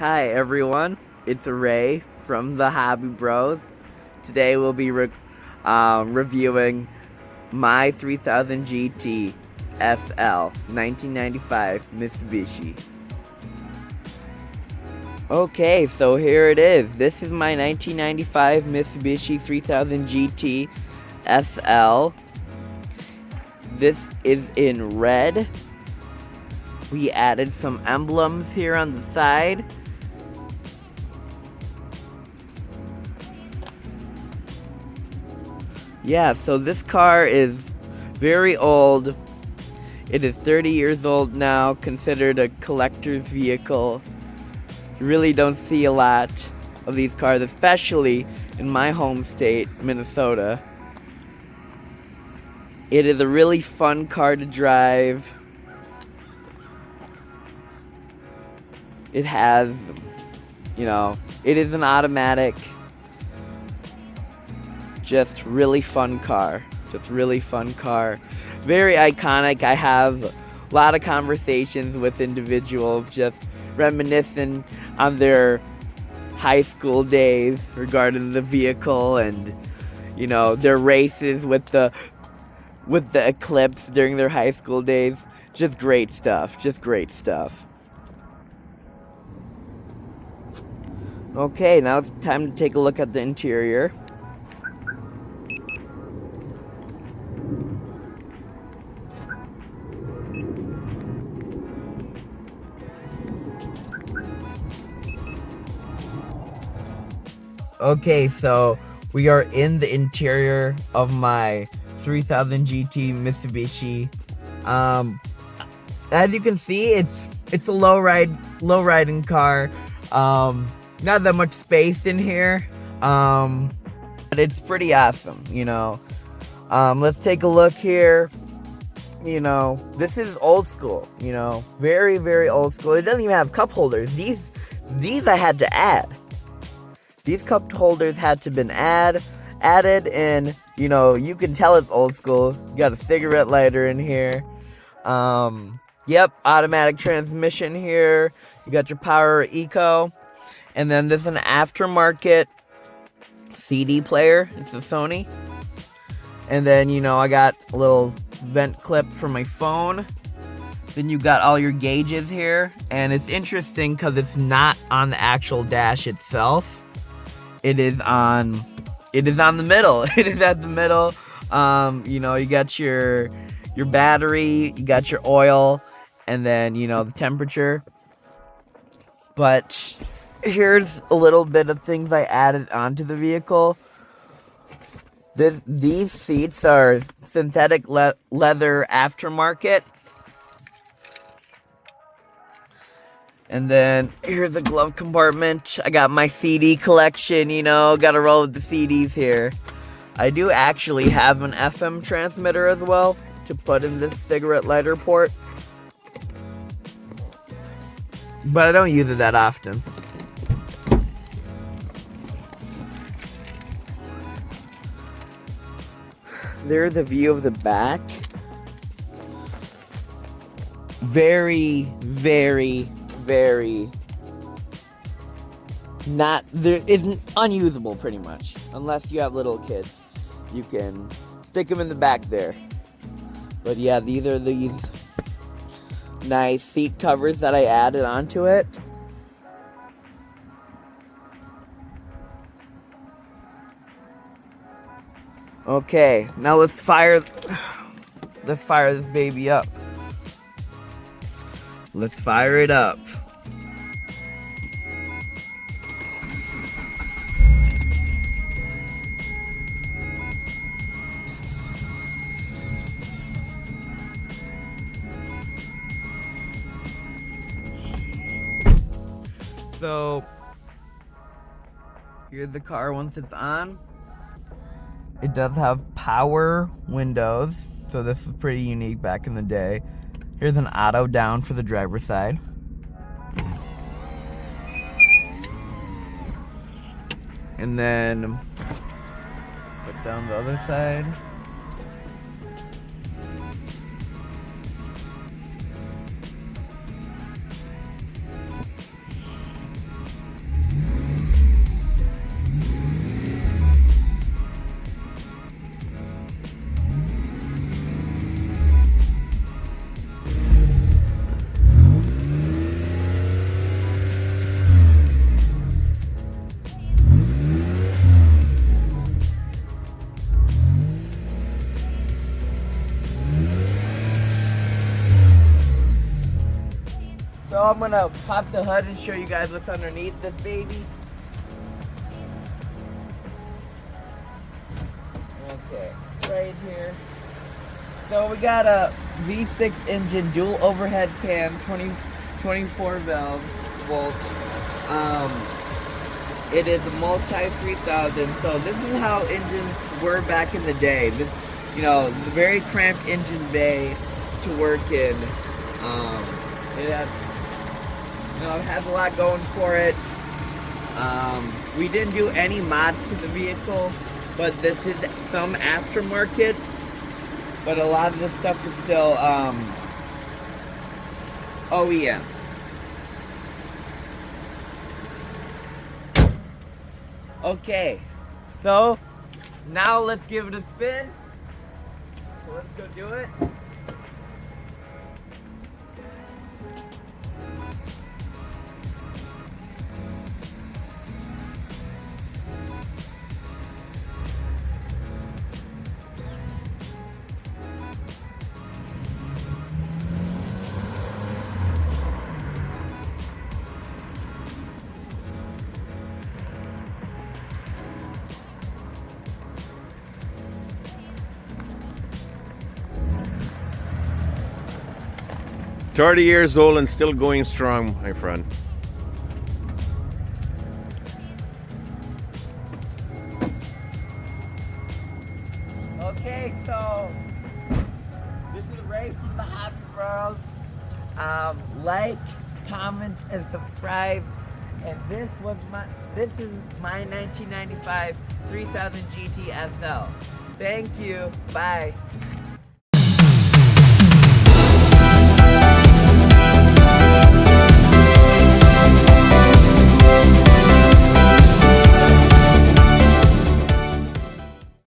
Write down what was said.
Hi everyone, it's Ray from the Hobby Bros. Today we'll be reviewing my 3000 GT SL 1995 Mitsubishi. Okay, so here it is. This is my 1995 Mitsubishi 3000 GT SL. This is in red. We added some emblems here on the side. Yeah, so this car is very old. It is 30 years old now, considered a collector's vehicle. You really don't see a lot of these cars, especially in my home state, Minnesota. It is a really fun car to drive. It has, it is an automatic. Just really fun car. Very iconic. I have a lot of conversations with individuals just reminiscing on their high school days regarding the vehicle and, their races with the Eclipse during their high school days. Just great stuff. Okay, now it's time to take a look at the interior. Okay, so we are in the interior of my 3000 GT Mitsubishi. As you can see, it's a low riding car. Not that much space in here, but it's pretty awesome. Let's take a look here. This is old school. Very, very old school. It doesn't even have cup holders. These I had to add. These cup holders had to been added, and you can tell it's old school. You got a cigarette lighter in here. Yep, automatic transmission here. You got your power eco, and then there's an aftermarket CD player. It's a Sony, and then I got a little vent clip for my phone. Then you got all your gauges here, and it's interesting because it's not on the actual dash itself. It is on the middle. It is at the middle. You got your battery, you got your oil, and then the temperature. But here's a little bit of things I added onto the vehicle. These seats are synthetic leather aftermarket. And then here's a glove compartment. I got my CD collection, gotta roll with the CDs here. I do actually have an FM transmitter as well to put in this cigarette lighter port, but I don't use it that often. There's a view of the back. Very, very, very isn't unusable pretty much, unless you have little kids. You can stick them in the back there. But yeah, these are these nice seat covers that I added onto it. Okay, now let's fire this baby up. Let's fire it up. So here's the car once it's on. It does have power windows, so this is pretty unique back in the day. Here's an auto down for the driver's side. And then put down the other side. I'm gonna pop the hood and show you guys what's underneath this baby. Okay, right here. So we got a V6 engine, dual overhead cam, 24 volt. It is a multi 3000. So this is how engines were back in the day. This, you know, the very cramped engine bay to work in. It has, you know, it has a lot going for it. We didn't do any mods to the vehicle, but this is some aftermarket. But a lot of this stuff is still OEM. Okay, so now let's give it a spin. So let's go do it. "30 years old and still going strong, my friend." Okay, so this is Ray from the Hot Bros. Like, comment, and subscribe. And this is my 1995 3000 GT SL. Thank you. Bye.